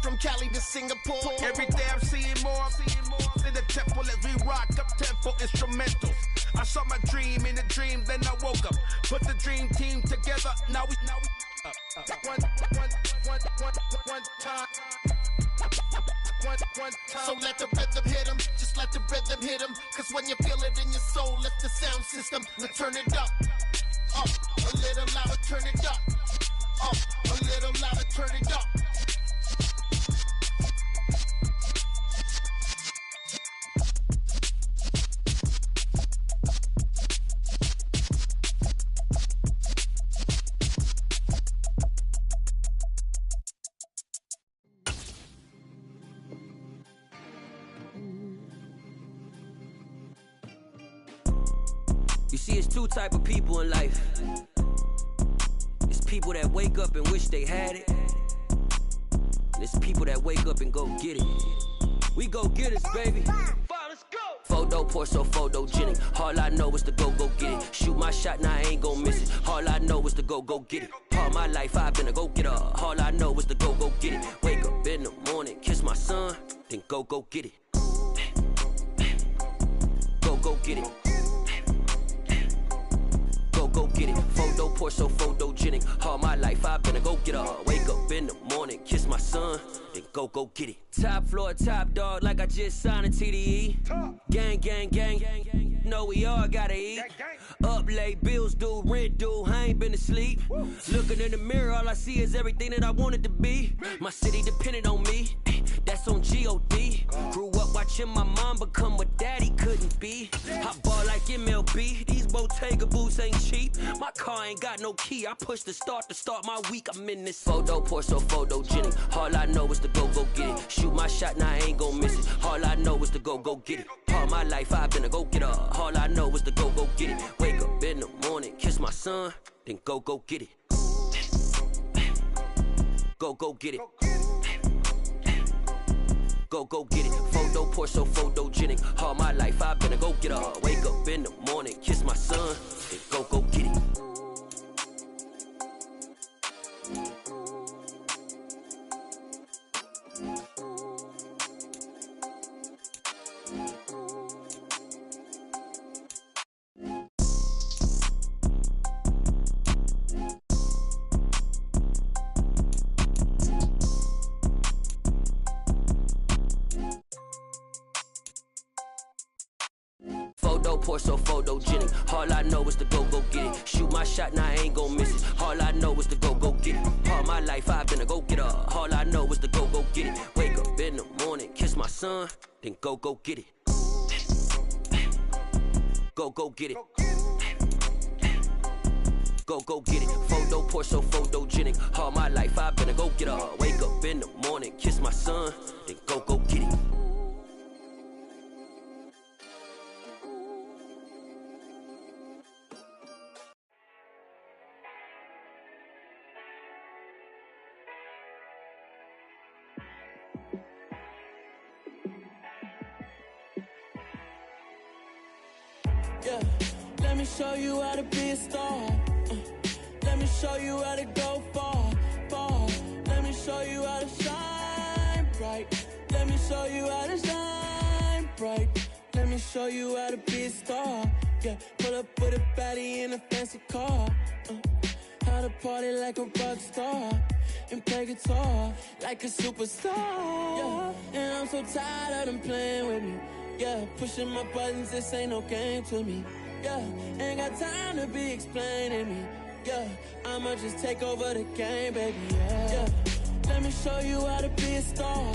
from Cali to Singapore. Every day I'm seeing more in the temple as we rock up tempo instrumentals. I saw my dream in a dream, then I woke up. Put the dream team together, now we one time. So let the rhythm hit him, just let the rhythm hit him. Cause when you feel it in your soul, lift the sound system and turn it up. Up, a little louder, turn it up. Up, a little louder, turn it up. You see, it's two type of people in life. It's people that wake up and wish they had it. And it's people that wake up and go get it. We go get it, baby. Let's go. Photo pour so photogenic. All I know is to go get it. Shoot my shot, now I ain't gon' miss it. All I know is to go get it. All my life I've been a go-getter. All I know is to go get it. Wake up in the morning, kiss my son, then go get it. Go get it. Go get it. Photo pour so photogenic. All my life I've been a go-getter. Wake up in the morning, kiss my son, then go get it. Top floor, top dog, like I just signed a TDE. Gang. Know we all gotta eat. Up late, bills due, rent due, I ain't been asleep. Looking in the mirror, all I see is everything that I wanted to be. My city depended on me, that's on G.O.D. Grew up watching my mom become what daddy couldn't be. I ball like MLB, these Bottega boots ain't cheap. My car ain't got no key, I push the start to start my week. I'm in this photo pour so photogenic. All I know is to go get it. Shoot my shot, now I ain't gon' miss it. All I know is to go get it. All my life I've been a go-getter. All I know is to go get it. Wake up in the morning, kiss my son, then go get it. Go get it. Go get it. Photo pour so photogenic. All my life I've been a go-getter. Wake up in the morning, kiss my son, then go get it. Photo pour so photogenic. All I know is to go get it. Shoot my shot, now I ain't gon' miss it. All I know is to go get it. All my life I've been a go-getter. All I know is to go get it. Wake up in the morning, kiss my son, then go get it. Go get it. Go get it. Photo pour so photogenic. All my life I've been a go-getter. Wake up in the morning, kiss my son, then go get it. Yeah, let me show you how to be a star. Let me show you how to go far. Let me show you how to shine bright. Let me show you how to shine bright. Let me show you how to be a star. Yeah, pull up with a baddie in a fancy car. How to party like a rock star and play guitar like a superstar. Yeah, and I'm so tired of them playing with me. Yeah, pushing my buttons, this ain't no game to me. Yeah, ain't got time to be explaining me. Yeah, I'ma just take over the game, baby. Yeah, let me show you how to be a star.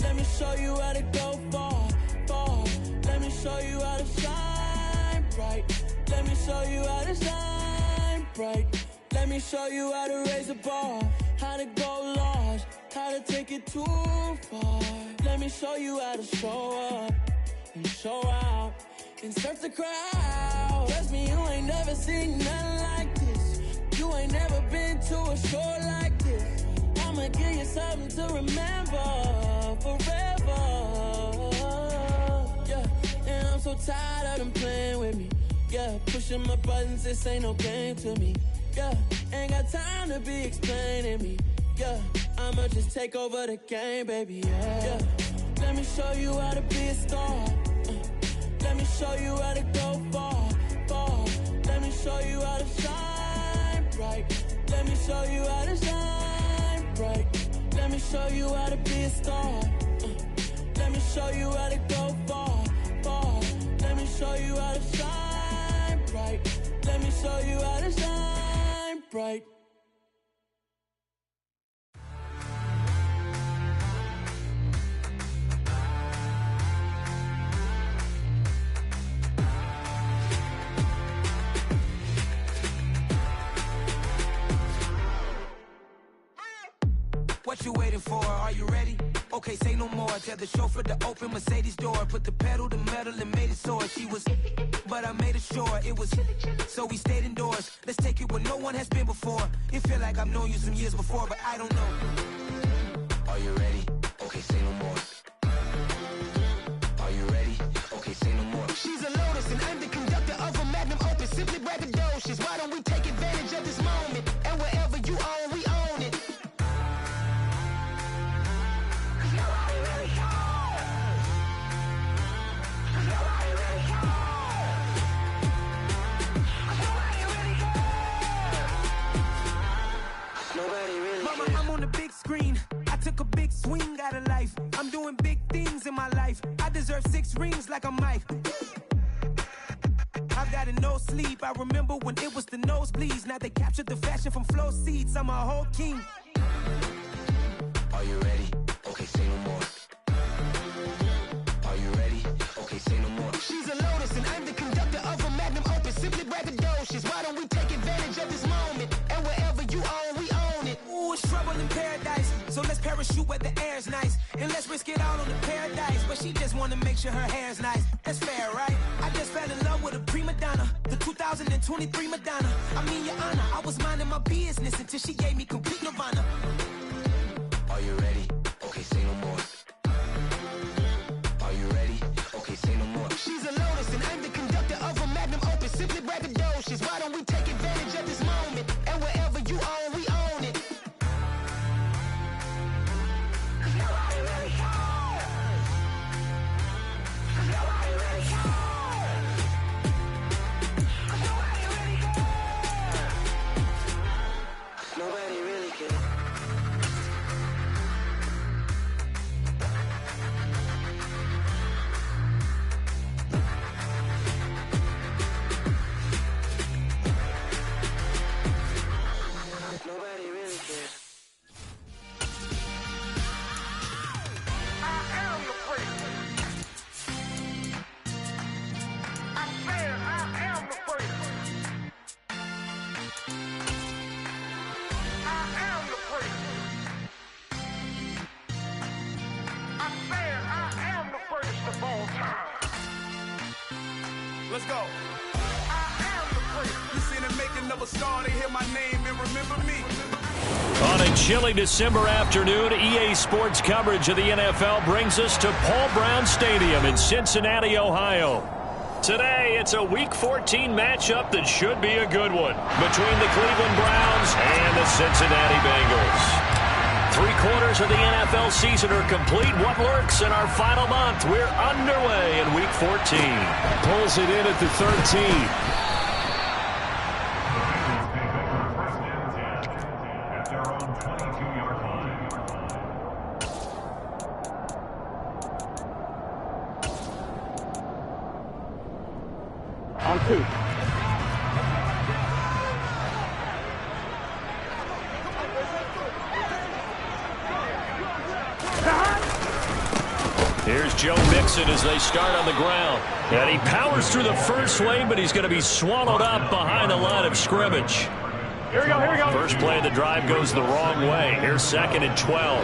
Let me show you how to go far. Let me show you how to shine bright. Let me show you how to shine bright. Let me show you how to raise a bar, how to go large, how to take it too far. Let me show you how to show up and show out and surf the crowd. Trust me, you ain't never seen nothing like this. You ain't never been to a show like this. I'ma give you something to remember forever. Yeah, and I'm so tired of them playing with me. Yeah, pushing my buttons, this ain't no game to me. Yeah, ain't got time to be explaining me. yeah. I'ma just take over the game, baby, yeah. Let me show you how to be a star. Let me show you how to go far, far. Let me show you how to shine bright. Let me show you how to shine bright. Let me show you how to be a star. Let me show you how to go far, far. Let me show you how to shine bright. Let me show you how to shine bright. What you waiting for? Are you ready? Okay, say no more. Tell the chauffeur to open Mercedes door. Put the pedal to metal and made it soar. She was, but I made it sure it was. So we stayed indoors. Let's take it where no one has been before. It feel like I've known you some years before, but I don't know. Are you ready? Okay, say no more. Are you ready? Okay, say no more. She's a Lotus and I'm the conductor of a Magnum Opus. Simply braggadocious. Why don't we take advantage of this moment? And wherever you own, we own it. Mama, I'm on the big screen. I took a big swing out of life. I'm doing big things in my life. I deserve 6 rings like I'm Mike. I've got no sleep. I remember when it was the nosebleeds. Now they captured the fashion from flow seats. I'm a whole king. Are you ready? Okay, say no more. Are you ready? Okay, say no more. She's a Lotus and I'm the conductor of a Magnum Opus. Simply braggadocious. Why don't we take advantage of this moment? And wherever you own, we own it. Ooh, it's trouble in paradise. So let's parachute where the air's nice. And let's risk it all on the paradise. But she just wanna make sure her hair's nice. That's fair, right? I just fell in love with a prima donna. The 2023 Madonna. I mean, your honor, I was minding my business until she gave me complete nirvana. Are you ready? Okay, say no more. Are you ready? Okay, say no more. She's a Lotus and I'm the conductor of a Magnum Opus. Simply braggadocious. Why don't we take advantage of this moment? And wherever you own, we own it. Nobody really cares. Nobody really cares. Nobody really cares. Nobody really cares. Nobody really cares. I am the first. I said I am the first. I am the first. I said I am the first of all time. Let's go. I am the first. You seen the making of a star, they hear my name and remember me. On a chilly December afternoon, EA Sports coverage of the NFL brings us to Paul Brown Stadium in Cincinnati, Ohio. Today, it's a Week 14 matchup that should be a good one between the Cleveland Browns and the Cincinnati Bengals. 3/4 of the NFL season are complete. What lurks in our final month? We're underway in Week 14. Pulls it in at the 13. On 2. Here's Joe Mixon as they start on the ground. And he powers through the first wave, but he's going to be swallowed up behind the line of scrimmage. Here we go, here we go. First play of the drive goes the wrong way. Here's 2nd and 12.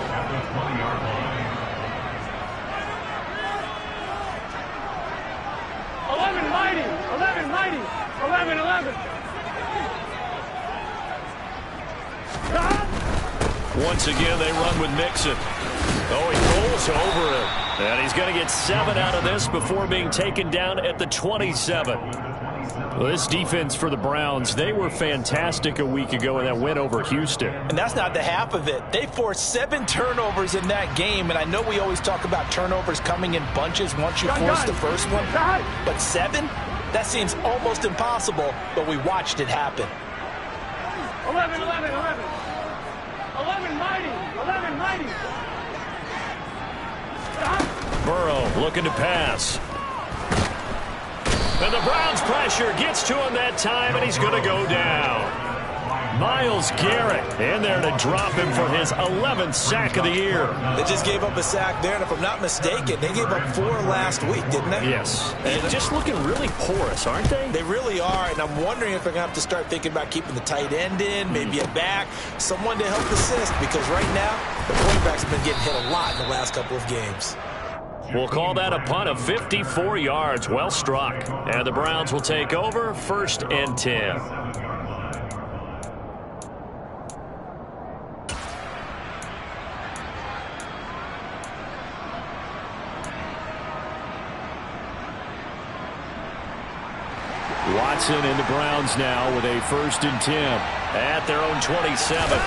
11 mighty, 11 mighty, 11, 11. Once again, they run with Mixon. Oh, he rolls over him. And he's going to get 7 out of this before being taken down at the 27. Well, this defense for the Browns, they were fantastic a week ago in that win over Houston. And that's not the half of it. They forced 7 turnovers in that game, and I know we always talk about turnovers coming in bunches once you force the first one. But 7? That seems almost impossible, but we watched it happen. 11, 11, 11. 11 mighty. 11 mighty. Burrow looking to pass. And the Browns pressure gets to him that time, and he's going to go down. Myles Garrett in there to drop him for his 11th sack of the year. They just gave up a sack there, and if I'm not mistaken, they gave up 4 last week, didn't they? Yes. And just looking really porous, aren't they? They really are, and I'm wondering if they're going to have to start thinking about keeping the tight end in, maybe a back, someone to help assist, because right now, the quarterback's been getting hit a lot in the last couple of games. We'll call that a punt of 54 yards. Well struck. And the Browns will take over 1st and 10. Watson and the Browns now with a 1st and 10 at their own 27.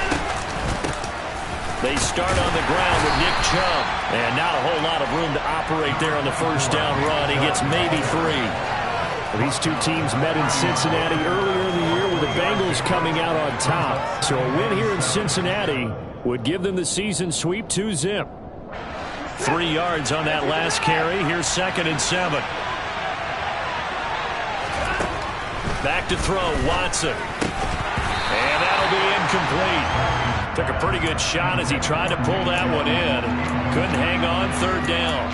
They start on the ground with Nick Chubb. And not a whole lot of room to operate there on the 1st down run. He gets maybe 3. These two teams met in Cincinnati earlier in the year with the Bengals coming out on top. So a win here in Cincinnati would give them the season sweep 2-zip. 3 yards on that last carry. Here's 2nd and 7. Back to throw, Watson. And that'll be incomplete. Took a pretty good shot as he tried to pull that one in. Couldn't hang on, 3rd down.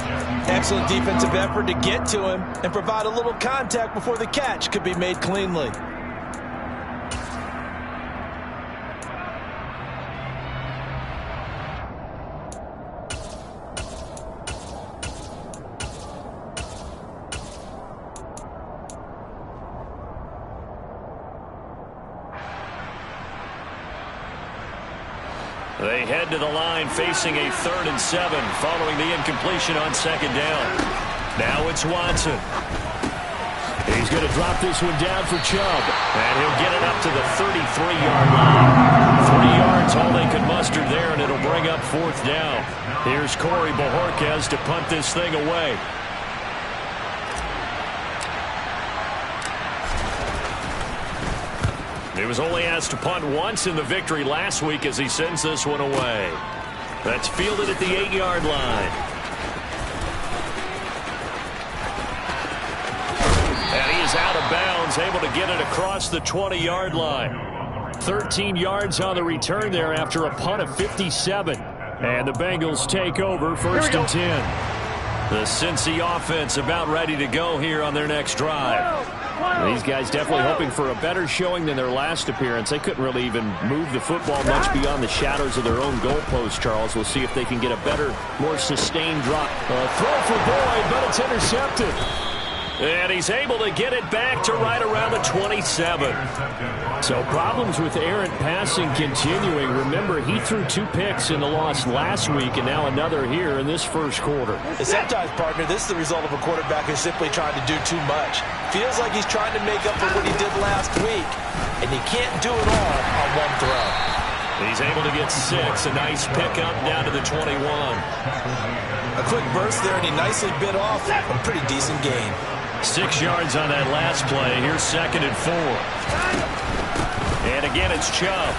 Excellent defensive effort to get to him and provide a little contact before the catch could be made cleanly. They head to the line facing a 3rd and 7 following the incompletion on 2nd down. Now it's Watson. He's going to drop this one down for Chubb. And he'll get it up to the 33-yard line. 3 yards all they could muster there, and it'll bring up 4th down. Here's Corey Bojorquez to punt this thing away. He was only asked to punt once in the victory last week as he sends this one away. That's fielded at the 8-yard line. And he is out of bounds, able to get it across the 20-yard line. 13 yards on the return there after a punt of 57. And the Bengals take over 1st and 10. The Cincy offense about ready to go here on their next drive. These guys definitely hoping for a better showing than their last appearance. They couldn't really even move the football much beyond the shadows of their own goalpost, Charles. We'll see if they can get a better, more sustained drop. Throw for Boyd, but it's intercepted. And he's able to get it back to right around the 27. So problems with errant passing continuing. Remember, he threw 2 picks in the loss last week and now another here in this 1st quarter. And sometimes, partner, this is the result of a quarterback who's simply trying to do too much. Feels like he's trying to make up for what he did last week, and he can't do it all on one throw. He's able to get 6. A nice pickup down to the 21. A quick burst there, and he nicely bit off a pretty decent gain. 6 yards on that last play. Here's 2nd and 4. And again, it's Chubb.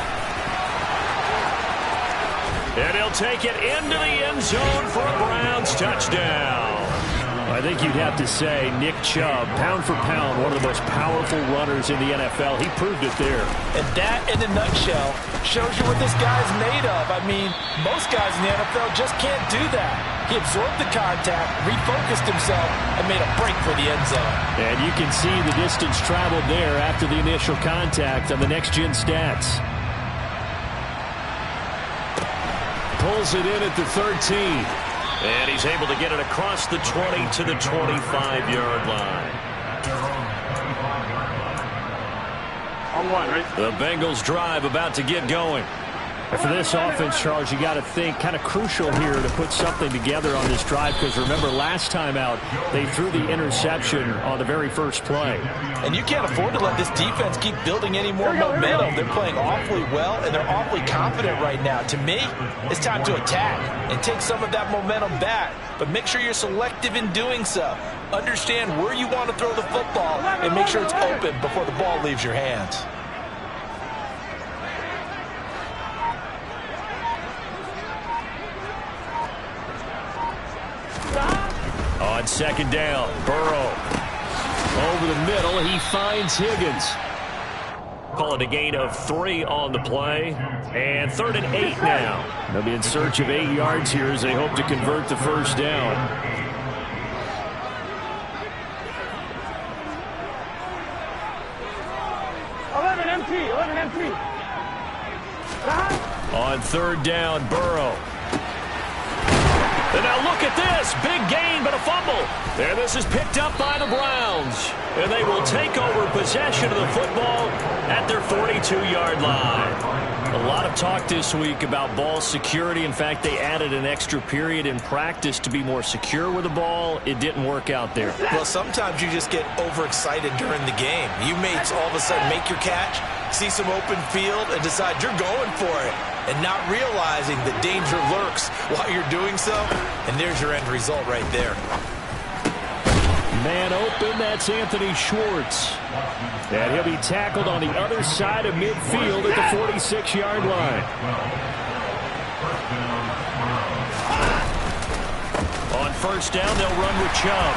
And he'll take it into the end zone for a Browns touchdown. I think you'd have to say Nick Chubb, pound for pound, one of the most powerful runners in the NFL. He proved it there. And that, in a nutshell, shows you what this guy's made of. I mean, most guys in the NFL just can't do that. He absorbed the contact, refocused himself, and made a break for the end zone. And you can see the distance traveled there after the initial contact on the next-gen stats. Pulls it in at the 13. And he's able to get it across the 20 to the 25-yard line. On 1, right? The Bengals drive about to get going. And for this offense, Charles, you got to think kind of crucial here to put something together on this drive, because remember last time out they threw the interception on the very first play. And you can't afford to let this defense keep building any more momentum. They're playing awfully well, and they're awfully confident right now. To me, it's time to attack and take some of that momentum back, but make sure you're selective in doing so. Understand where you want to throw the football and make sure it's open before the ball leaves your hands. On second down, Burrow. Over the middle, he finds Higgins. Call it a gain of 3 on the play. And 3rd and 8 now. They'll be in search of 8 yards here as they hope to convert the first down. On 3rd down, Burrow. And now look at this. Big gain, but a fumble. And this is picked up by the Browns. And they will take over possession of the football at their 42-yard line. A lot of talk this week about ball security. In fact, they added an extra period in practice to be more secure with the ball. It didn't work out there. Well, sometimes you just get overexcited during the game. You may all of a sudden make your catch, see some open field, and decide you're going for it, and not realizing that danger lurks while you're doing so. And there's your end result right there. Man open, that's Anthony Schwartz. And he'll be tackled on the other side of midfield at the 46-yard line. On first down, they'll run with Chubb.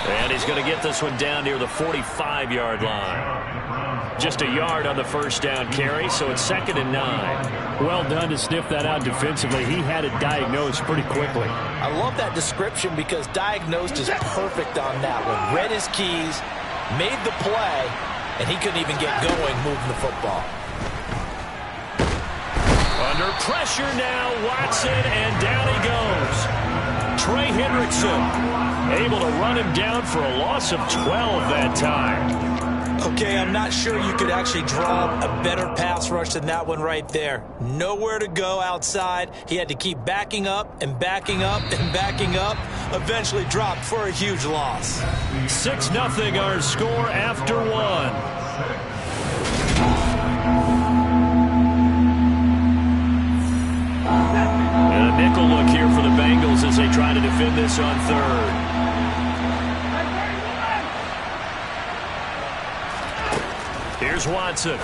And he's going to get this one down near the 45-yard line. Just a yard on the first down carry, so it's 2nd and 9. Well done to sniff that out defensively. He had it diagnosed pretty quickly. I love that description because diagnosed is perfect on that one. Read his keys, made the play, and he couldn't even get going moving the football. Under pressure now, Watson, and down he goes. Trey Hendrickson able to run him down for a loss of 12 that time. Okay, I'm not sure you could actually draw a better pass rush than that one right there. Nowhere to go outside. He had to keep backing up and backing up and backing up. Eventually dropped for a huge loss. 6-0 our score after 1. And a nickel look here for the Bengals as they try to defend this on 3rd. Here's Watson.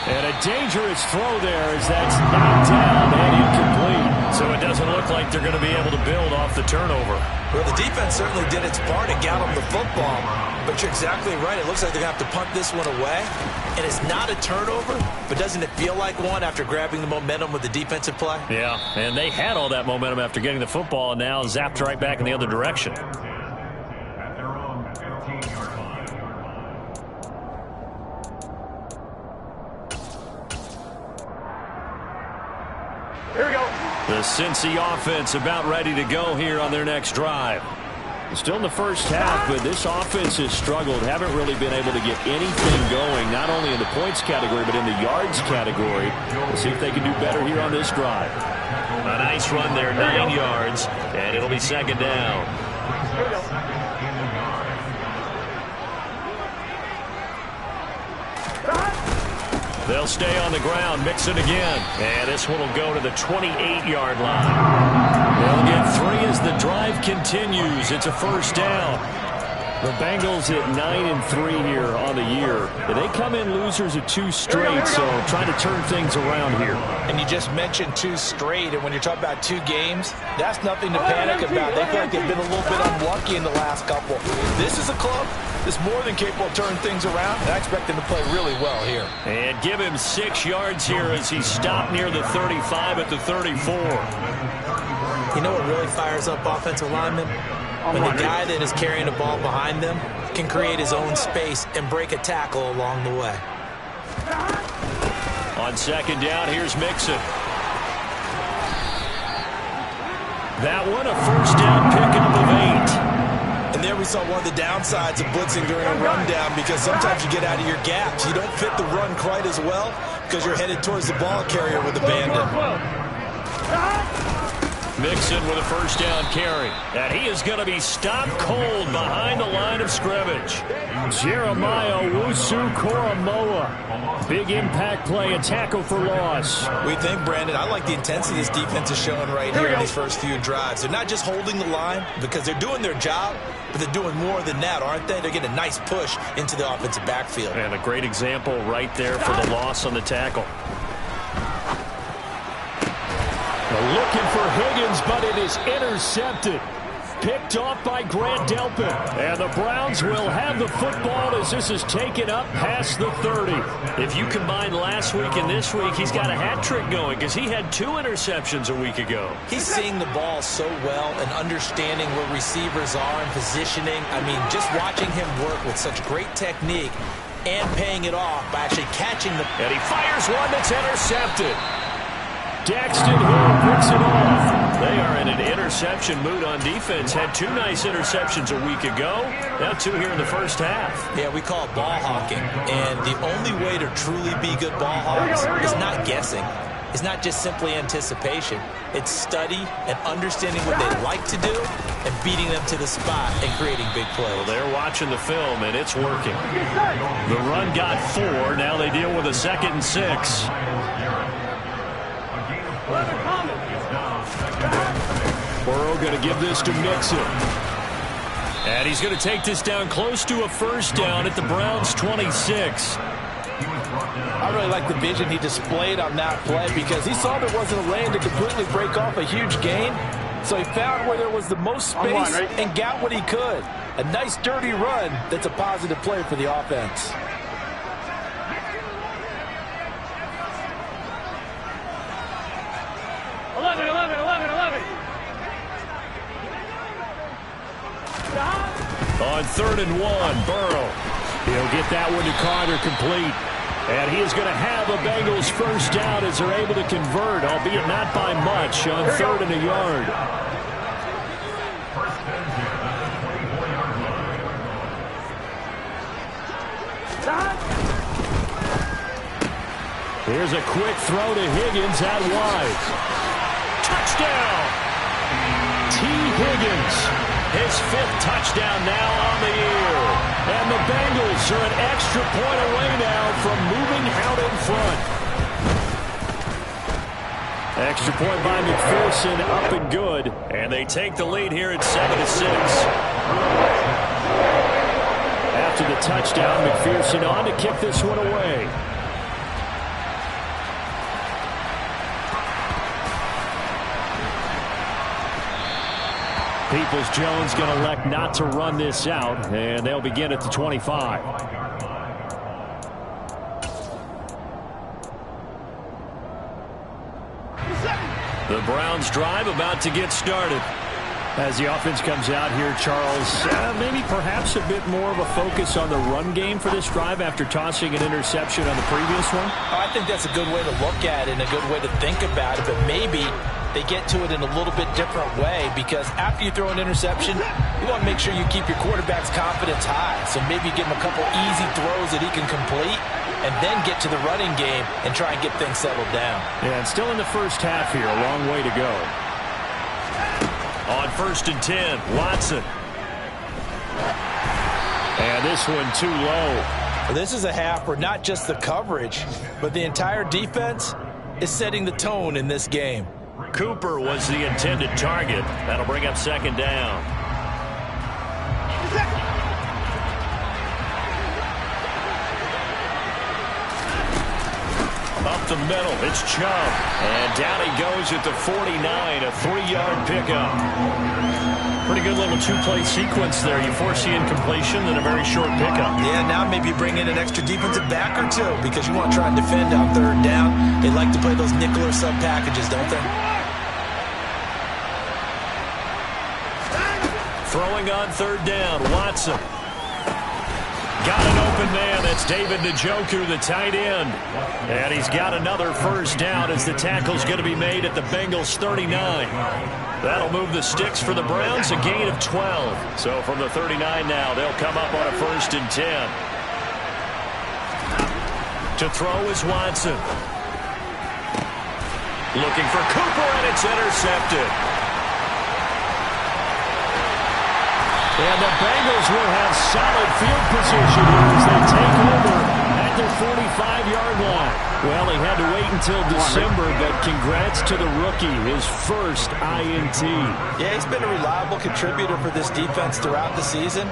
And a dangerous throw there as that's knocked down and incomplete. So it doesn't look like they're going to be able to build off the turnover. Well, the defense certainly did its part and got them the football. But you're exactly right. It looks like they're going to have to punt this one away. And it's not a turnover, but doesn't it feel like one after grabbing the momentum with the defensive play? Yeah, and they had all that momentum after getting the football and now zapped right back in the other direction. Here we go. The Cincy offense about ready to go here on their next drive. Still in the first half, but this offense has struggled. Haven't really been able to get anything going, not only in the points category, but in the yards category. We'll see if they can do better here on this drive. A nice run there, 9 yards, and it'll be 2nd down. Here we go. They'll stay on the ground, mix it again. And this one will go to the 28-yard line. They'll get 3 as the drive continues. It's a first down. The Bengals at 9-3 here on the year. They come in losers of 2 straight, so trying to turn things around here. And you just mentioned 2 straight, and when you're talking about 2 games, that's nothing to panic about. They feel like they've been a little bit unlucky in the last couple. This is a club that's more than capable of turning things around, and I expect them to play really well here. And give him 6 yards here as he stopped near the 35 at the 34. You know what really fires up offensive linemen? When the guy that is carrying the ball behind them can create his own space and break a tackle along the way. On 2nd down, here's Mixon. That one, a first down pickup of 8. And there we saw one of the downsides of blitzing during a rundown, because sometimes you get out of your gaps. You don't fit the run quite as well, because you're headed towards the ball carrier with abandon. Mixon with a first down carry. And he is going to be stopped cold behind the line of scrimmage. Jeremiah Owusu-Koramoah. Big impact play, a tackle for loss. We think, Brandon, I like the intensity this defense is showing right here in these first few drives. They're not just holding the line because they're doing their job, but they're doing more than that, aren't they? They're getting a nice push into the offensive backfield. And a great example right there for the loss on the tackle. Looking for Higgins, but it is intercepted. Picked off by Grant Delpit. And the Browns will have the football as this is taken up past the 30. If you combine last week and this week, he's got a hat trick going because he had 2 interceptions a week ago. He's seeing the ball so well and understanding where receivers are and positioning. I mean, just watching him work with such great technique and paying it off by actually catching the... And he fires one that's intercepted. Daxton Hill picks it off. They are in an interception mood on defense. Had 2 nice interceptions a week ago. Now 2 here in the first half. Yeah, we call it ball hawking. And the only way to truly be good ball hawks is not guessing. It's not just simply anticipation. It's study and understanding what they like to do and beating them to the spot and creating big plays. Well, they're watching the film, and it's working. The run got 4. Now they deal with a 2nd and 6. Burrow going to give this to Mixon. And he's going to take this down close to a first down at the Browns' 26. I really like the vision he displayed on that play because he saw there wasn't a lane to completely break off a huge gain. So he found where there was the most space and got what he could. A nice dirty run that's a positive play for the offense. On 3rd and 1, Burrow. He'll get that one to Carter complete. And he is going to have a Bengals first down as they're able to convert, albeit not by much, on 3rd and a yard. Here's a quick throw to Higgins out wide. Touchdown! T. Higgins. His 5th touchdown now on the year. And the Bengals are an extra point away now from moving out in front. Extra point by McPherson, up and good. And they take the lead here at 7-6. After the touchdown, McPherson on to kick this one away. Peoples-Jones going to elect not to run this out, and they'll begin at the 25. The Browns drive about to get started. As the offense comes out here, Charles, maybe perhaps a bit more of a focus on the run game for this drive after tossing an interception on the previous one? I think that's a good way to look at it and a good way to think about it, but maybe they get to it in a little bit different way because after you throw an interception, you want to make sure you keep your quarterback's confidence high. So maybe give him a couple easy throws that he can complete and then get to the running game and try and get things settled down. Yeah, and still in the first half here, a long way to go. On 1st and 10, Watson. And this one too low. This is a half where not just the coverage, but the entire defense is setting the tone in this game. Cooper was the intended target. That'll bring up 2nd down. Up the middle, it's Chubb. And down he goes at the 49, a 3-yard pickup. Pretty good little 2-play sequence there. You foresee incompletion and a very short pickup. Yeah, now maybe bring in an extra defensive back or 2 because you want to try and defend on 3rd down. They like to play those nickel or sub packages, don't they? Throwing on 3rd down, Watson. Got an open man. That's David Njoku, the tight end. And he's got another first down as the tackle's going to be made at the Bengals' 39. That'll move the sticks for the Browns, a gain of 12. So from the 39 now, they'll come up on a 1st and 10. To throw is Watson. Looking for Cooper, and it's intercepted. And the Bengals will have solid field position as they take over at their 45-yard line. Well, he had to wait until December, but congrats to the rookie, his first INT. Yeah, he's been a reliable contributor for this defense throughout the season.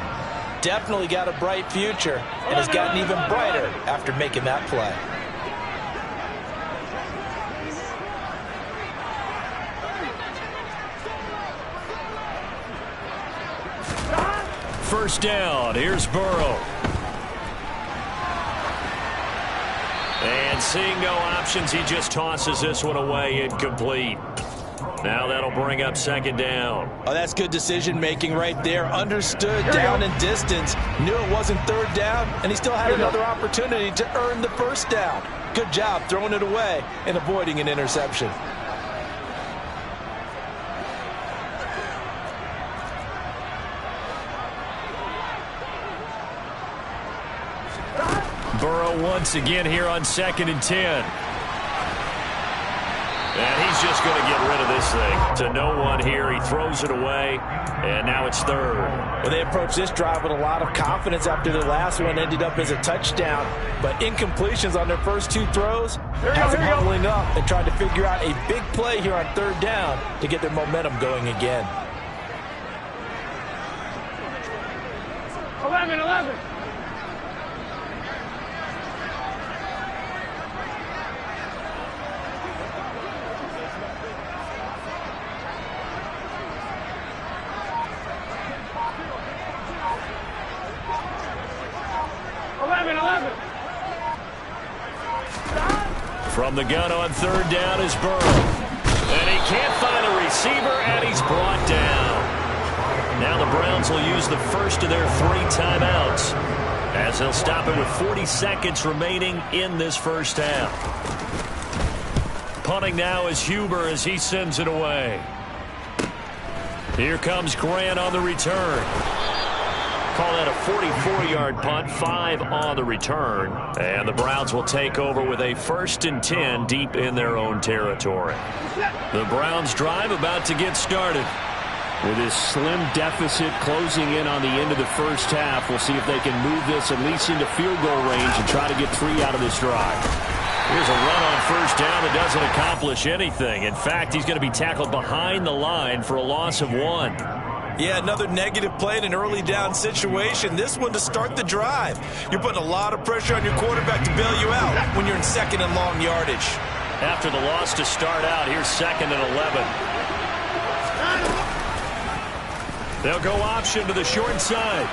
Definitely got a bright future and has gotten even brighter after making that play. First down, here's Burrow. And seeing no options, he just tosses this one away, incomplete. Now that'll bring up second down. Oh, that's good decision-making right there. Understood down and distance. Knew it wasn't third down, and he still had another opportunity to earn the first down. Good job throwing it away and avoiding an interception. Burrow once again here on 2nd and 10. And he's just going to get rid of this thing. To no one here. He throws it away, and now it's third. Well, they approached this drive with a lot of confidence after their last one ended up as a touchdown. But incompletions on their first two throws has them huddling up and trying to figure out a big play here on third down to get their momentum going again. 11. From the gun on third down is Burrow. And he can't find a receiver, and he's brought down. Now the Browns will use the first of their 3 timeouts as they'll stop it with 40 seconds remaining in this first half. Punting now is Huber as he sends it away. Here comes Grant on the return. Call that a 44-yard punt, 5 on the return. And the Browns will take over with a 1st and 10 deep in their own territory. The Browns drive about to get started. With his slim deficit closing in on the end of the first half, we'll see if they can move this at least into field goal range and try to get 3 out of this drive. Here's a run on first down that doesn't accomplish anything. In fact, he's going to be tackled behind the line for a loss of 1. Yeah, another negative play in an early down situation. This one to start the drive. You're putting a lot of pressure on your quarterback to bail you out when you're in 2nd and long yardage. After the loss to start out, here's 2nd and 11. They'll go option to the short side.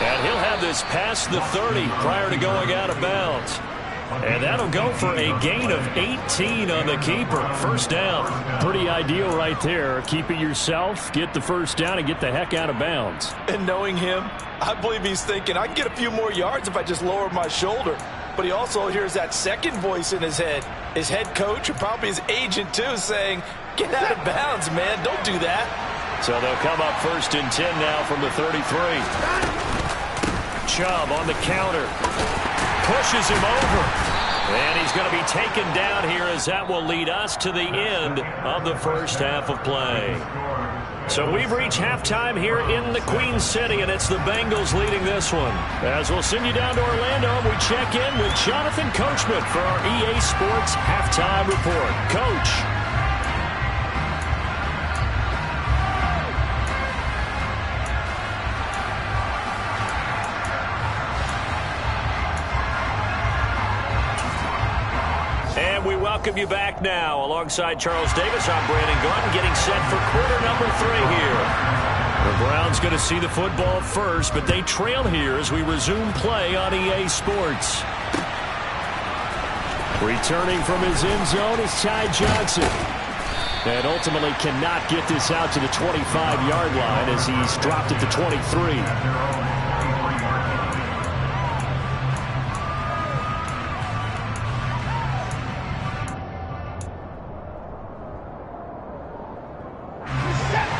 And he'll have this past the 30 prior to going out of bounds. And that'll go for a gain of 18 on the keeper. First down. Pretty ideal right there. Keep it yourself, get the first down, and get the heck out of bounds. And knowing him, I believe he's thinking, I can get a few more yards if I just lower my shoulder. But he also hears that second voice in his head. His head coach, or probably his agent too, saying, get out of bounds, man. Don't do that. So they'll come up 1st and 10 now from the 33. Chubb on the counter. Pushes him over. And he's going to be taken down here as that will lead us to the end of the first half of play. So we've reached halftime here in the Queen City, and it's the Bengals leading this one. As we'll send you down to Orlando, we check in with Jonathan Coachman for our EA Sports Halftime Report. Coach. We welcome you back now. Alongside Charles Davis, I'm Brandon Gaudin, getting set for quarter number 3 here. The Browns going to see the football first, but they trail here as we resume play on EA Sports. Returning from his end zone is Ty Johnson. And ultimately cannot get this out to the 25-yard line as he's dropped at the 23.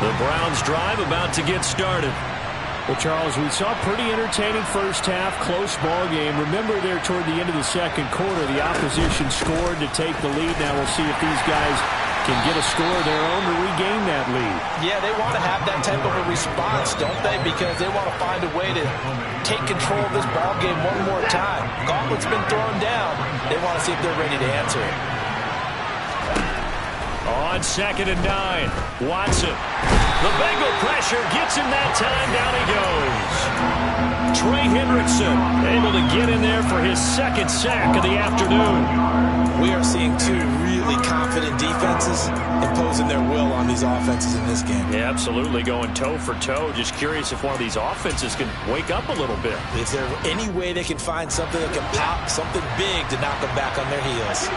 The Browns drive about to get started. Well, Charles, we saw a pretty entertaining first half, close ball game. Remember there toward the end of the second quarter, the opposition scored to take the lead. Now we'll see if these guys can get a score of their own to regain that lead. Yeah, they want to have that type of a response, don't they? Because they want to find a way to take control of this ball game one more time. Gauntlet's been thrown down. They want to see if they're ready to answer it. On 2nd and 9, Watson. The Bengal pressure gets him that time. Down he goes. Trey Hendrickson able to get in there for his second sack of the afternoon. We are seeing two really confident defenses imposing their will on these offenses in this game. Yeah, absolutely, going toe for toe. Just curious if one of these offenses can wake up a little bit. Is there any way they can find something that can pop, something big to knock them back on their heels?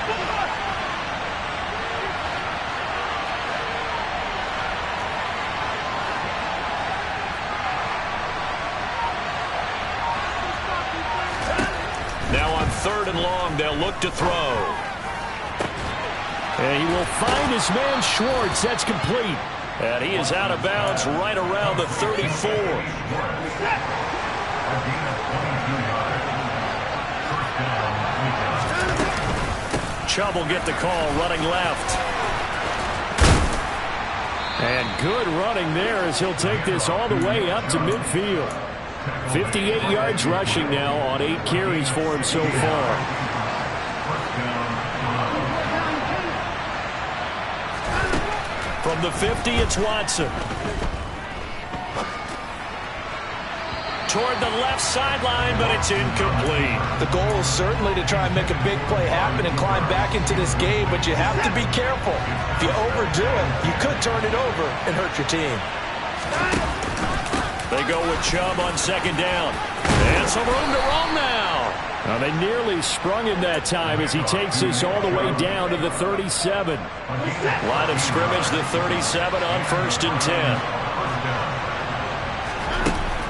Now on 3rd and long, they'll look to throw. And he will find his man Schwartz. That's complete. And he is out of bounds right around the 34. Chubb will get the call, running left. And good running there as he'll take this all the way up to midfield. 58 yards rushing now on 8 carries for him so far. From the 50, it's Watson. Toward the left sideline, but it's incomplete. The goal is certainly to try and make a big play happen and climb back into this game, but you have to be careful. If you overdo it, you could turn it over and hurt your team. They go with Chubb on 2nd down. And some room to roam now. Now they nearly sprung him that time as he takes this all the way down to the 37. Line of scrimmage, the 37 on 1st and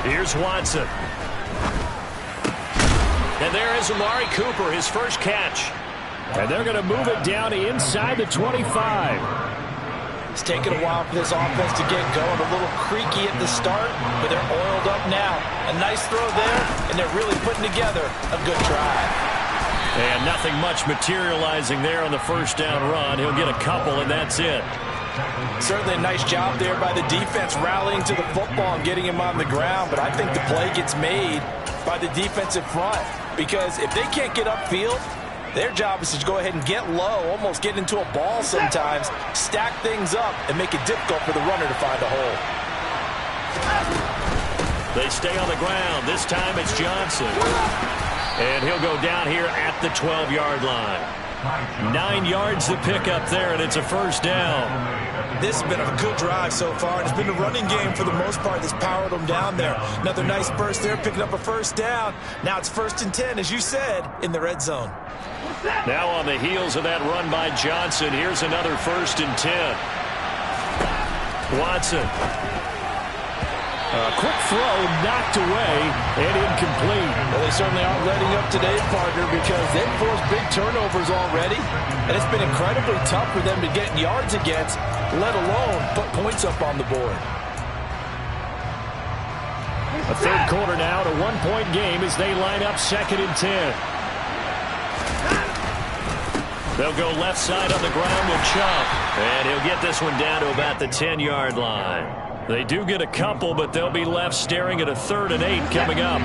10. Here's Watson. And there is Amari Cooper, his first catch. And they're going to move it down to inside the 25. It's taken a while for this offense to get going. A little creaky at the start, but they're oiled up now. A nice throw there, and they're really putting together a good drive. And nothing much materializing there on the first down run. He'll get a couple, and that's it. Certainly a nice job there by the defense rallying to the football and getting him on the ground, but I think the play gets made by the defensive front because if they can't get upfield, their job is to go ahead and get low, almost get into a ball sometimes, stack things up, and make it difficult for the runner to find a hole. They stay on the ground. This time it's Johnson. And he'll go down here at the 12-yard line. 9 yards to pick up there, and it's a first down. This has been a good drive so far. It's been a running game for the most part that's powered them down there. Another nice burst there, picking up a first down. Now it's 1st and 10, as you said, in the red zone. Now on the heels of that run by Johnson, here's another 1st and 10. Watson. A quick throw knocked away and incomplete. Well, they certainly aren't letting up today, partner, because they've forced big turnovers already, and it's been incredibly tough for them to get yards against, let alone put points up on the board. A third quarter now, a 1-point game as they line up 2nd and 10. They'll go left side on the ground with Chubb, and he'll get this one down to about the 10-yard line. They do get a couple, but they'll be left staring at a 3rd and 8 coming up.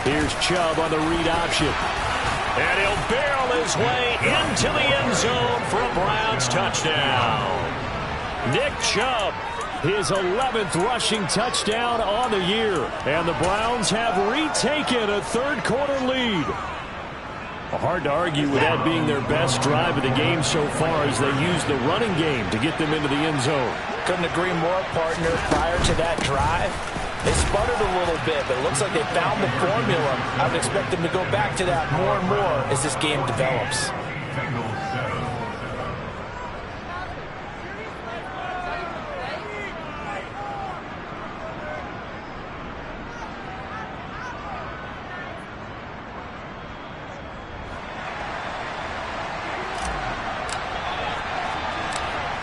Here's Chubb on the read option. And he'll barrel his way into the end zone for a Browns touchdown. Nick Chubb, his 11th rushing touchdown on the year. And the Browns have retaken a third-quarter lead. Hard to argue with that being their best drive of the game so far as they use the running game to get them into the end zone. Couldn't agree more, partner. Prior to that drive, they sputtered a little bit, but it looks like they found the formula. I would expect them to go back to that more and more as this game develops.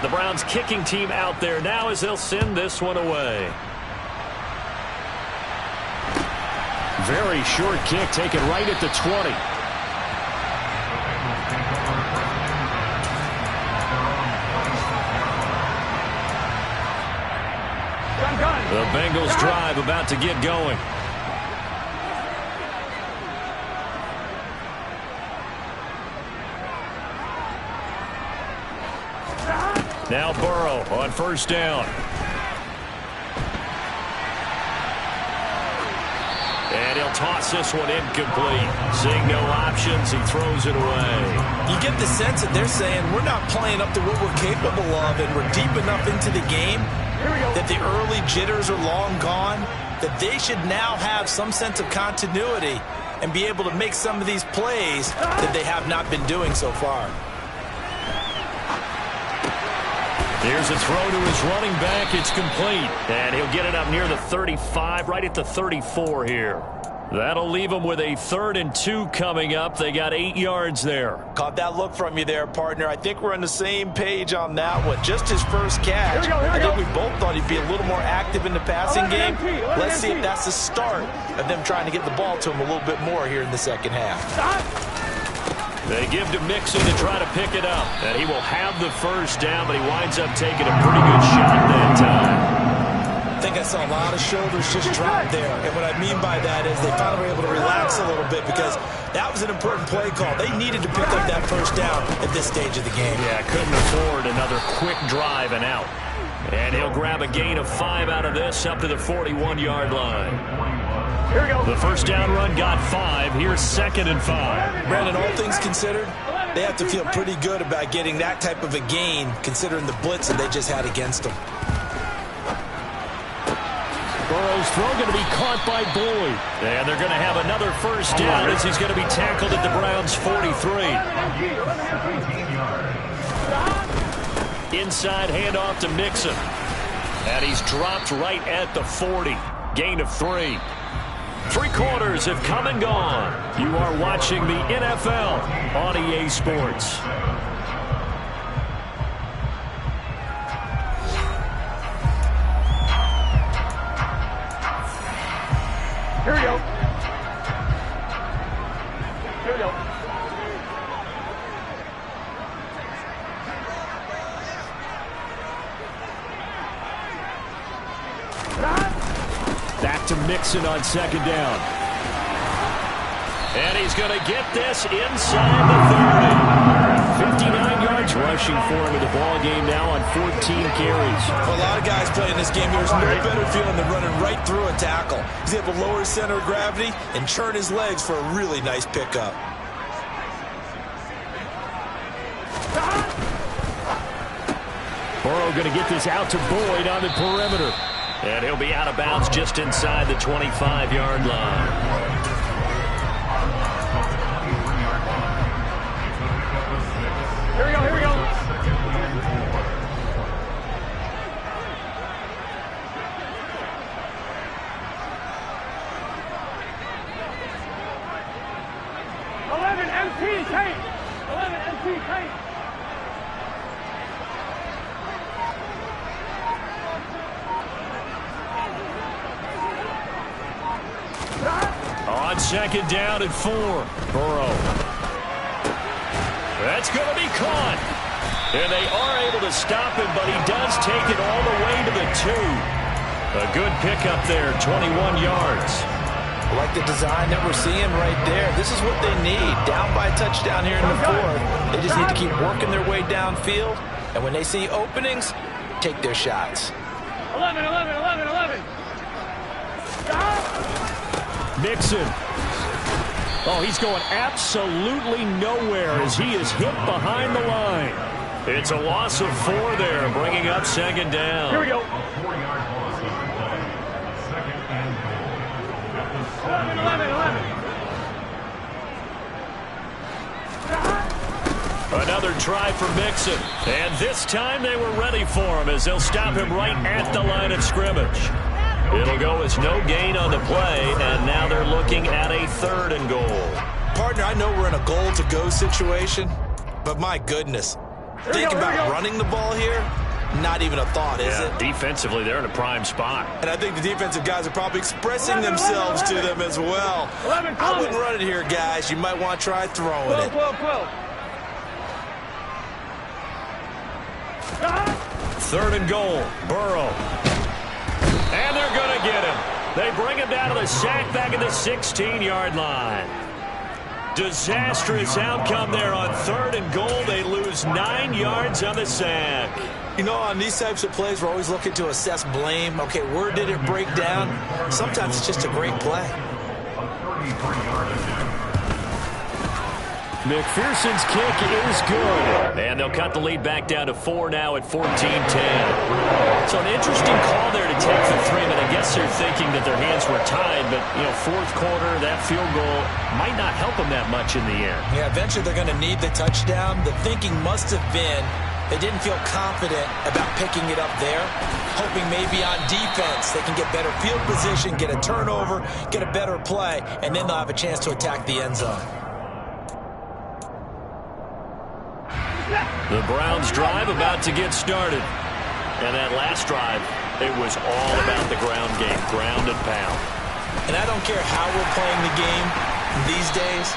The the Browns kicking team out there now as they'll send this one away. Very short kick taken right at the 20. The Bengals drive about to get going. Now Burrow on first down. And he'll toss this one incomplete. Seeing no options, he throws it away. You get the sense that they're saying we're not playing up to what we're capable of, and we're deep enough into the game that the early jitters are long gone, that they should now have some sense of continuity and be able to make some of these plays that they have not been doing so far. Here's a throw to his running back. It's complete. And he'll get it up near the 35, right at the 34 here. That'll leave him with a 3rd and 2 coming up. They got 8 yards there. Caught that look from you there, partner. I think we're on the same page on that one. Just his first catch. I think we both thought he'd be a little more active in the passing game. Let's see if that's the start of them trying to get the ball to him a little bit more here in the second half. They give to Mixon to try to pick it up. And he will have the first down, but he winds up taking a pretty good shot that time. I think I saw a lot of shoulders just drop there. And what I mean by that is they finally were able to relax a little bit because that was an important play call. They needed to pick up that first down at this stage of the game. Yeah, couldn't afford another quick drive and out. And he'll grab a gain of 5 out of this up to the 41-yard line. Here we go. The first down run got 5. Here's 2nd and 5. Brandon, all things considered, they have to feel pretty good about getting that type of a gain considering the blitz that they just had against them. Burrow's throw going to be caught by Boyd. And they're going to have another first down as he's going to be tackled at the Browns' 43. Inside handoff to Mixon. And he's dropped right at the 40. Gain of 3. 3 quarters have come and gone. You are watching the NFL on EA Sports. Here we go. Here we go. Back to Mixon on 2nd down. And he's going to get this inside the 30. 59 yards rushing for him in the ball game now on 14 carries. For a lot of guys playing this game, there's no better feeling than running right through a tackle. He's able to lower his center of gravity and churn his legs for a really nice pickup. Burrow going to get this out to Boyd on the perimeter. And he'll be out of bounds just inside the 25-yard line. Here we go, here we go. MT Kate. 11 MT Kate. On 2nd down and 4. Burrow. That's going to be caught. And they are able to stop him, but he does take it all the way to the 2. A good pickup there, 21 yards. I like the design that we're seeing right there. This is what they need. Down by a touchdown here in the 4th. They just need to keep working their way downfield. And when they see openings, take their shots. 11, 11, 11, 11. Mixon. Oh, he's going absolutely nowhere as he is hit behind the line. It's a loss of 4 there, bringing up 2nd down. Here we go. 11, 11, 11. Another try for Mixon. And this time they were ready for him as they'll stop him right at the line of scrimmage. It'll go as no gain on the play, and now they're looking at a 3rd and goal. Partner, I know we're in a goal-to-go situation, but my goodness, Think about running the ball here. Not even a thought, is it? Defensively, they're in a prime spot. And I think the defensive guys are probably expressing themselves to them as well. I wouldn't run it here, guys. You might want to try throwing it. 3rd and goal. Burrow. And they're going to get him. They bring him down to the sack back at the 16-yard line. Disastrous outcome there on 3rd and goal. They lose 9 yards on the sack. You know, on these types of plays, we're always looking to assess blame. Okay, where did it break down? Sometimes it's just a great play. McPherson's kick is good. And they'll cut the lead back down to 4 now at 14-10. So an interesting call there to take the 3, but I guess they're thinking that their hands were tied. But, you know, 4th quarter, that field goal might not help them that much in the end. Yeah, eventually they're going to need the touchdown. The thinking must have been they didn't feel confident about picking it up there, hoping maybe on defense they can get better field position, get a turnover, get a better play, and then they'll have a chance to attack the end zone. The Browns drive about to get started. And that last drive, it was all about the ground game, ground and pound. And I don't care how we're playing the game these days,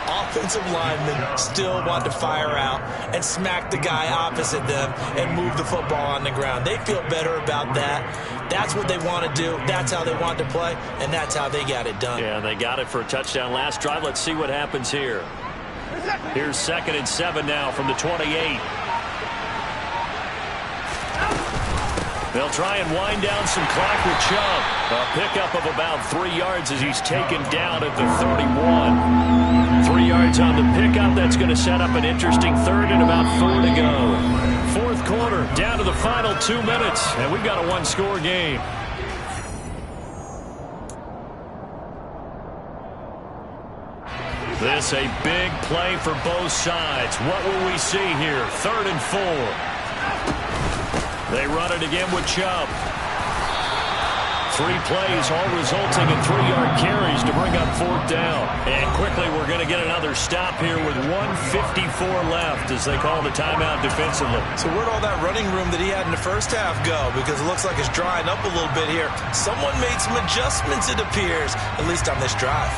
offensive linemen still want to fire out and smack the guy opposite them and move the football on the ground. They feel better about that. That's what they want to do. That's how they want to play, and that's how they got it done. Yeah, they got it for a touchdown last drive. Let's see what happens here. Here's 2nd and 7 now from the 28. They'll try and wind down some clock with Chubb. A pickup of about 3 yards as he's taken down at the 31. 3 yards on the pickup. That's going to set up an interesting 3rd and about 4 to go. 4th quarter, down to the final 2 minutes, and we've got a 1-score game. This a big play for both sides. What will we see here? 3rd and 4. They run it again with Chubb. 3 plays, all resulting in 3-yard carries to bring up 4th down. And quickly, we're going to get another stop here with 1:54 left as they call the timeout defensively. So where'd all that running room that he had in the first half go? Because it looks like it's drying up a little bit here. Someone made some adjustments, it appears, at least on this drive.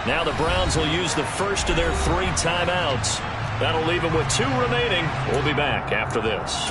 Now the Browns will use the first of their 3 timeouts. That'll leave them with 2 remaining. We'll be back after this.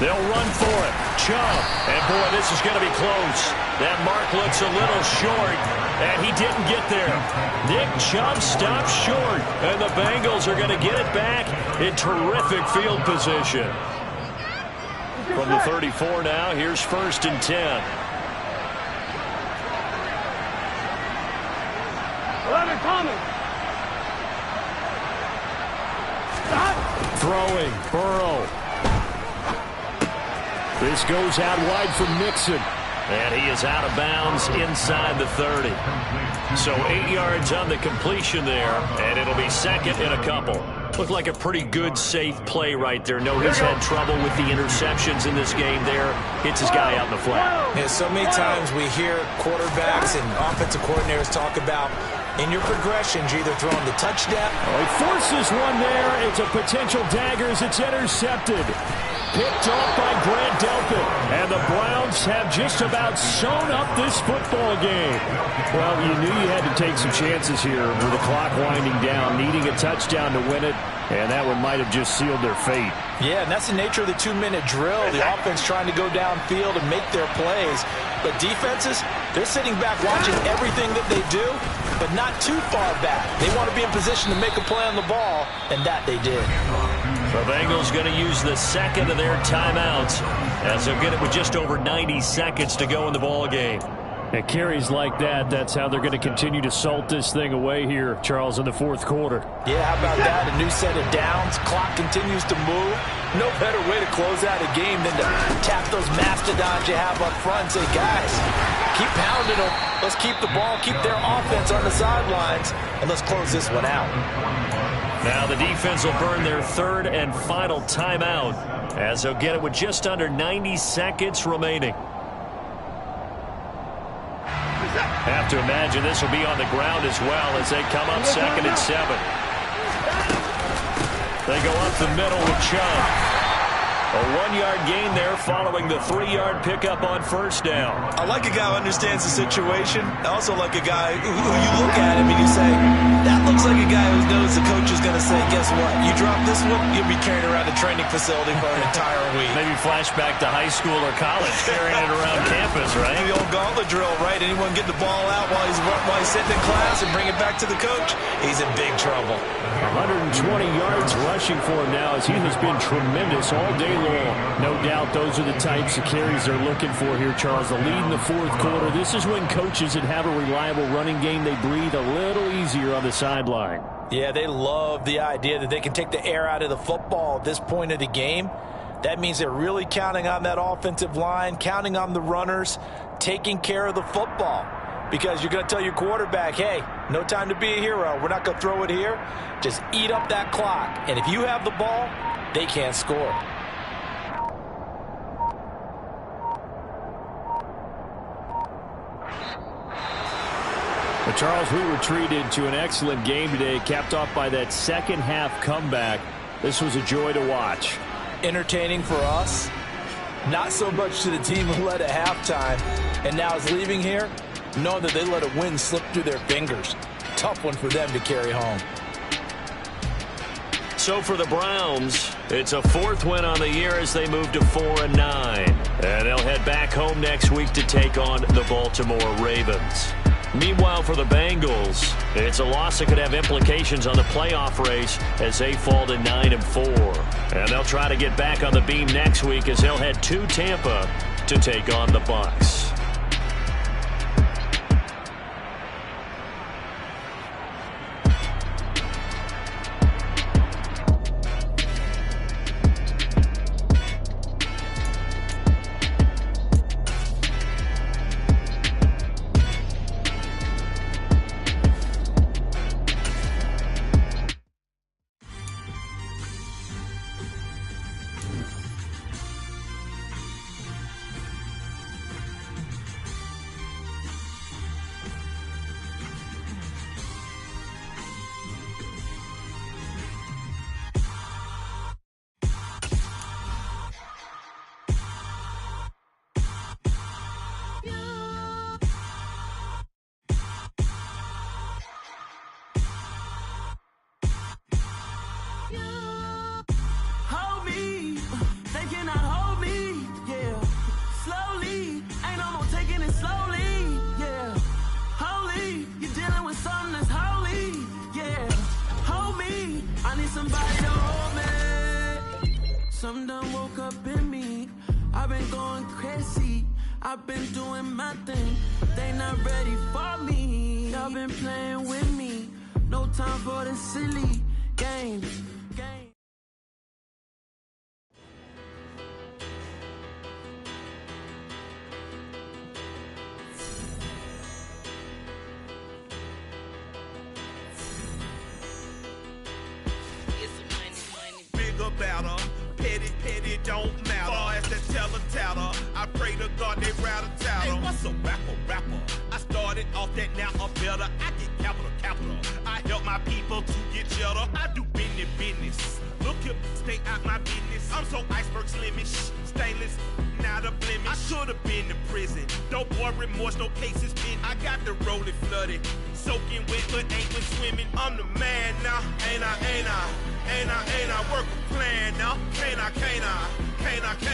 They'll run for it. Chubb. And, boy, this is going to be close. That mark looks a little short, and he didn't get there. Nick Chubb stopped short, and the Bengals are going to get it back in terrific field position. From the 34 now, here's 1st and 10. 11 coming. Throwing. Burrow. This goes out wide for Mixon. And he is out of bounds inside the 30. So 8 yards on the completion there, and it'll be 2nd and a couple. Looked like a pretty good, safe play right there. No, he's had trouble with the interceptions in this game there. Hits his guy out in the flat. Yeah, so many times we hear quarterbacks and offensive coordinators talk about in your progressions, you're either throwing the touchdown. Oh, he forces one there. It's a potential dagger as it's intercepted. Picked off by Grant Delpit. And the Browns have just about sewn up this football game. Well, you knew you had to take some chances here with the clock winding down, needing a touchdown to win it. And that one might have just sealed their fate. Yeah, and that's the nature of the 2-minute drill. The offense trying to go downfield and make their plays. But defenses, they're sitting back watching everything that they do, but not too far back. They want to be in position to make a play on the ball, and that they did. The Bengals going to use the 2nd of their timeouts as they'll get it with just over 90 seconds to go in the ball game. And carries like that, that's how they're going to continue to salt this thing away here, Charles, in the fourth quarter. Yeah, how about that? A new set of downs. Clock continues to move. No better way to close out a game than to tap those mastodons you have up front and say, guys, keep pounding them. Let's keep the ball, keep their offense on the sidelines, and let's close this one out. Now the defense will burn their third and final timeout as they'll get it with just under 90 seconds remaining. Have to imagine this will be on the ground as well as they come up 2nd and 7. They go up the middle with Chubb. A 1-yard gain there following the 3-yard pickup on first down. I like a guy who understands the situation. I also like a guy who you look at him and you say, that looks like a guy who knows the coach is going to say, guess what? You drop this one, you'll be carrying around a training facility for an entire week. Maybe flashback to high school or college, carrying it around campus, right? The old gauntlet drill, right? Anyone get the ball out while he's sitting in class and bring it back to the coach? He's in big trouble. 120 yards rushing for him now as he has been tremendous all day long. No doubt those are the types of carries they're looking for here, Charles. The lead in the fourth quarter. This is when coaches that have a reliable running game, they breathe a little easier on the sideline. Yeah, they love the idea that they can take the air out of the football at this point of the game. That means they're really counting on that offensive line, counting on the runners, taking care of the football. Because you're going to tell your quarterback, hey, no time to be a hero. We're not going to throw it here. Just eat up that clock. And if you have the ball, they can't score. But Charles, we were treated to an excellent game today, capped off by that second half comeback. This was a joy to watch. Entertaining for us, not so much to the team who led at halftime and now is leaving here, knowing that they let a win slip through their fingers. Tough one for them to carry home. So for the Browns, it's a 4th win on the year as they move to 4-9. And they'll head back home next week to take on the Baltimore Ravens. Meanwhile, for the Bengals, it's a loss that could have implications on the playoff race as they fall to 9-4. And they'll try to get back on the beam next week as they'll head to Tampa to take on the Bucs. Something done woke up in me. I've been going crazy. I've been doing my thing. They not ready for me. Y'all been playing with me. No time for the silly games. Petty don't matter. Far as that teller, I pray to God they rattle tattle. Hey, what's a rapper? I started off that, now I'm better. I get capital. I help my people to get cheddar. I do business. Look here, stay out my business. I'm so iceberg slimish, stainless, not a blemish. I should've been in prison. No boy remorse, no cases pinned. I got the rolling flooded, soaking wet, but ain't been swimming. I'm the man now, ain't I? Work a plan now, can't I?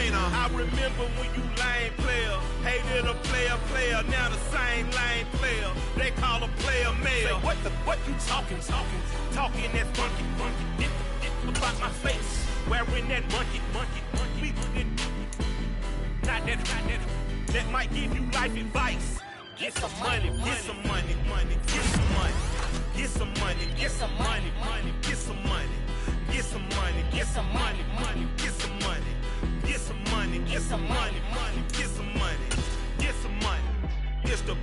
I remember when you lame player, hated a player, now the same lame player. They call a player mayor. Say, what you talking that funky, dip about my face, wearing that monkey. We not that might give you life advice. get some money, get some money, money, get some money, get some money, get some money, money, get some money, get some money, get some money, money, get some money, get some money, get some money, money, get some money, get some money. It's the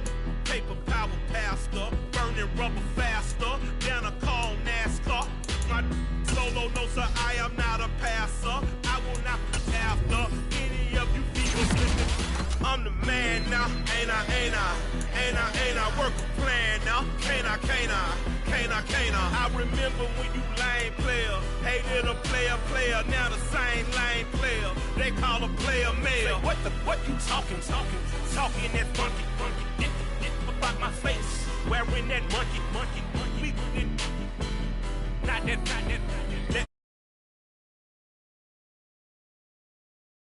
paper power pastor, burning rubber faster than a call NASCAR. My solo no sir, I am not a passer. I will not be after any of you people slipping. I'm the man now, ain't I, ain't I, ain't I, ain't I, work a plan now, can't I, can't I, can't I, can't I. I remember when you lame player, hated a player, now the same lame player, they call a player mayor. What you talking that funky, get about my face, wearing that monkey, not that